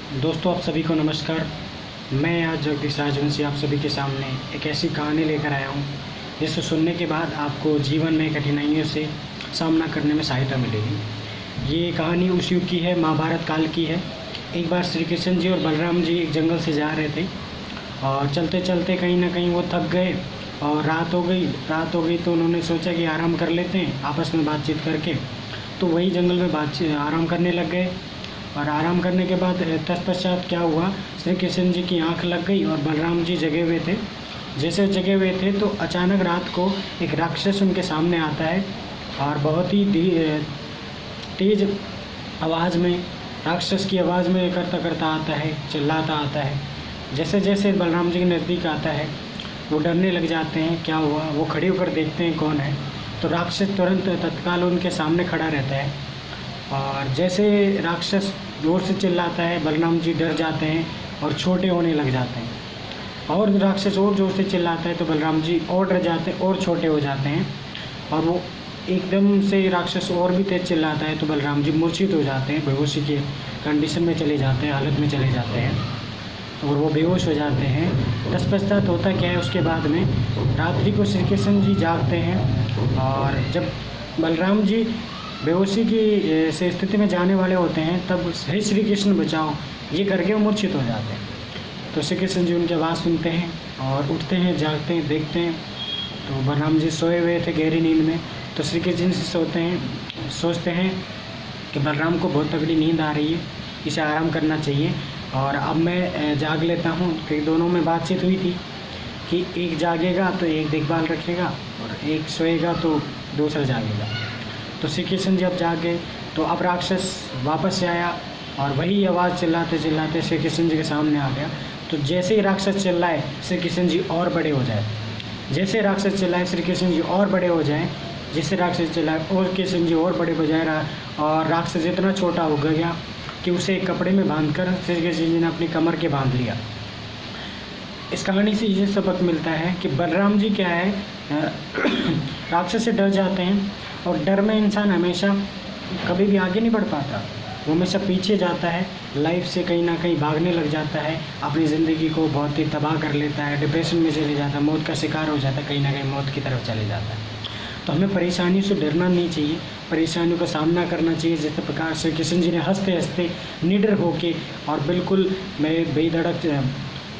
दोस्तों, आप सभी को नमस्कार। मैं आज जगदीश राजवंशी आप सभी के सामने एक ऐसी कहानी लेकर आया हूँ जिसे सुनने के बाद आपको जीवन में कठिनाइयों से सामना करने में सहायता मिलेगी। ये कहानी उस युग की है, महाभारत काल की है। एक बार श्री कृष्ण जी और बलराम जी एक जंगल से जा रहे थे और चलते चलते कहीं ना कहीं वो थक गए और रात हो गई तो उन्होंने सोचा कि आराम कर लेते हैं आपस में बातचीत करके। तो वही जंगल में बातचीत आराम करने लग गए और आराम करने के बाद तत्पश्चात क्या हुआ, श्री कृष्ण जी की आंख लग गई और बलराम जी जगे हुए थे। जैसे जगे हुए थे तो अचानक रात को एक राक्षस उनके सामने आता है और बहुत ही तेज आवाज़ में, राक्षस की आवाज़ में करता करता आता है, चिल्लाता आता है। जैसे जैसे बलराम जी के नज़दीक आता है वो डरने लग जाते हैं, क्या हुआ। वो खड़े होकर देखते हैं कौन है, तो राक्षस तुरंत तत्काल उनके सामने खड़ा रहता है और जैसे राक्षस ज़ोर से चिल्लाता है बलराम जी डर जाते हैं और छोटे होने लग जाते हैं। और राक्षस और ज़ोर से चिल्लाता है तो बलराम जी और डर जाते हैं और छोटे हो जाते हैं। और वो एकदम से राक्षस और भी तेज़ चिल्लाता है तो बलराम जी मूर्छित हो जाते हैं, बेहोशी के कंडीशन में चले जाते हैं, हालत में चले जाते हैं और वो बेहोश हो जाते हैं। तत्पश्चात होता क्या है, उसके बाद में रात्रि को श्री कृष्ण जी जागते हैं और जब बलराम जी बेहोशी की से स्थिति में जाने वाले होते हैं तब हे श्री कृष्ण बचाओ ये करके वो मूर्छित हो जाते हैं। तो श्री कृष्ण जी उनकी आवाज़ सुनते हैं और उठते हैं, जागते हैं, देखते हैं तो बलराम जी सोए हुए थे गहरी नींद में। तो श्री कृष्ण जी सोचते हैं कि बलराम को बहुत तगड़ी नींद आ रही है, इसे आराम करना चाहिए और अब मैं जाग लेता हूँ। क्योंकि दोनों में बातचीत हुई थी कि एक जागेगा तो एक देखभाल रखेगा और एक सोएगा तो दूसरा जागेगा। तो श्री कृष्ण जी अब जाग गए तो अब राक्षस वापस से आया और वही आवाज़ चिल्लाते चिल्लाते श्री कृष्ण जी के सामने आ गया। तो जैसे ही राक्षस चिल्लाए श्री कृष्ण जी और बड़े हो जाए, जैसे राक्षस चिल्लाए श्री कृष्ण जी और बड़े हो जाए, जैसे राक्षस चिल्लाए और कृष्ण जी और बड़े हो जाए और राक्षस इतना छोटा हो गया कि उसे एक कपड़े में बांधकर श्री कृष्ण जी ने अपनी कमर के बांध लिया। इस कहानी से ये सबक मिलता है कि बलराम जी क्या है, राक्षस से डर जाते हैं और डर में इंसान हमेशा कभी भी आगे नहीं बढ़ पाता, वो हमेशा पीछे जाता है, लाइफ से कहीं ना कहीं भागने लग जाता है, अपनी ज़िंदगी को बहुत ही तबाह कर लेता है, डिप्रेशन में चले जाता है, मौत का शिकार हो जाता है, कहीं ना कहीं मौत की तरफ चले जाता है। तो हमें परेशानियों से डरना नहीं चाहिए, परेशानियों का सामना करना चाहिए। जिस प्रकार से कृष्ण जी ने हंसते हंसते निडर होके और बिल्कुल बेधड़क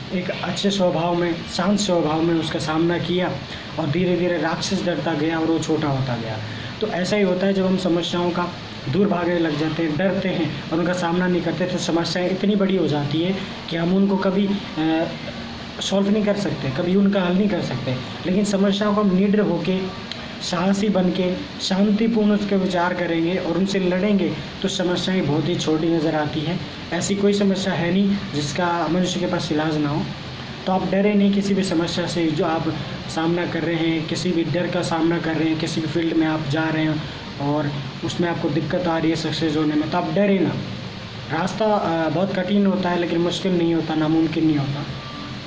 एक अच्छे स्वभाव में, शांत स्वभाव में उसका सामना किया और धीरे धीरे राक्षस डरता गया और वो छोटा होता गया। तो ऐसा ही होता है जब हम समस्याओं का दूर भागने लग जाते हैं, डरते हैं और उनका सामना नहीं करते तो समस्याएं इतनी बड़ी हो जाती है कि हम उनको कभी सॉल्व नहीं कर सकते, कभी उनका हल नहीं कर सकते। लेकिन समस्याओं को हम निडर होके, साहसी बन के, शांतिपूर्ण उसके विचार करेंगे और उनसे लड़ेंगे तो समस्याएं बहुत ही छोटी नज़र आती है। ऐसी कोई समस्या है नहीं जिसका मनुष्य के पास इलाज ना हो। तो आप डरे नहीं किसी भी समस्या से जो आप सामना कर रहे हैं, किसी भी डर का सामना कर रहे हैं, किसी भी फील्ड में आप जा रहे हैं और उसमें आपको दिक्कत आ रही है सक्सेस होने में, तो आप डरे ना। रास्ता बहुत कठिन होता है लेकिन मुश्किल नहीं होता, नामुमकिन नहीं होता।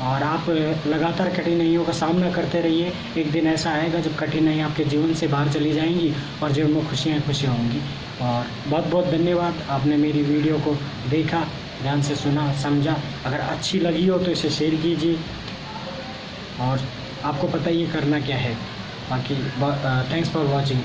और आप लगातार कठिनाइयों का सामना करते रहिए। एक दिन ऐसा आएगा जब कठिनाइयाँ आपके जीवन से बाहर चली जाएंगी और जीवन में खुशियाँ होंगी। और बहुत बहुत धन्यवाद, आपने मेरी वीडियो को देखा, ध्यान से सुना, समझा। अगर अच्छी लगी हो तो इसे शेयर कीजिए और आपको पता ही करना क्या है। बाकी थैंक्स फॉर वॉचिंग।